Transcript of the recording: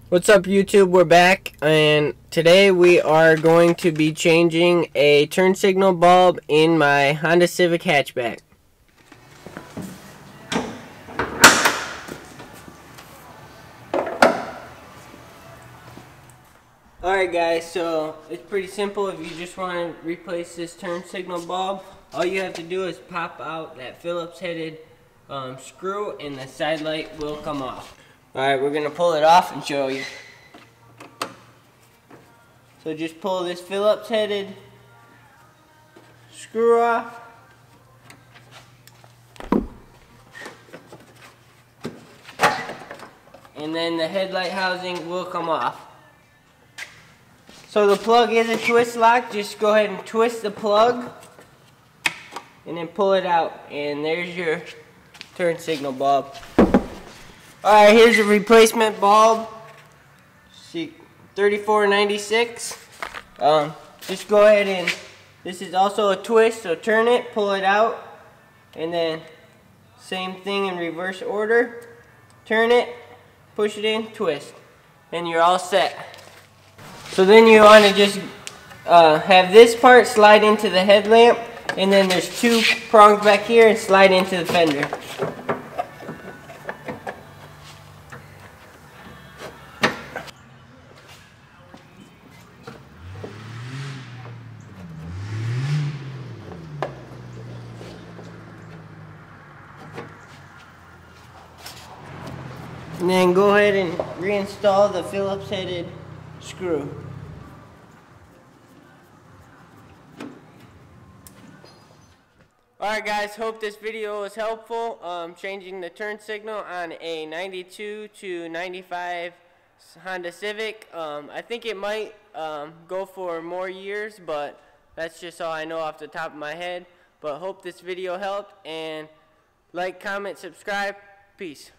What's up, YouTube? We're back, and today we are going to be changing a turn signal bulb in my Honda Civic hatchback. Alright guys, so it's pretty simple. If you just want to replace this turn signal bulb, all you have to do is pop out that Phillips headed screw and the side light will come off. Alright, we're going to pull it off and show you. So just pull this Phillips headed screw off. And then the headlight housing will come off. So the plug is a twist lock. Just go ahead and twist the plug and then pull it out. And there's your turn signal bulb. Alright, here's a replacement bulb. See, $34.96. Just go ahead and this is also a twist, so turn it, pull it out, and then same thing in reverse order. Turn it, push it in, twist, and you're all set. So then you want to just have this part slide into the headlamp, and then there's two prongs back here and slide into the fender. And then go ahead and reinstall the Phillips headed screw. Alright guys, hope this video was helpful. Changing the turn signal on a 92 to 95 Honda Civic. I think it might go for more years, but that's just all I know off the top of my head. But hope this video helped, and like, comment, subscribe. Peace.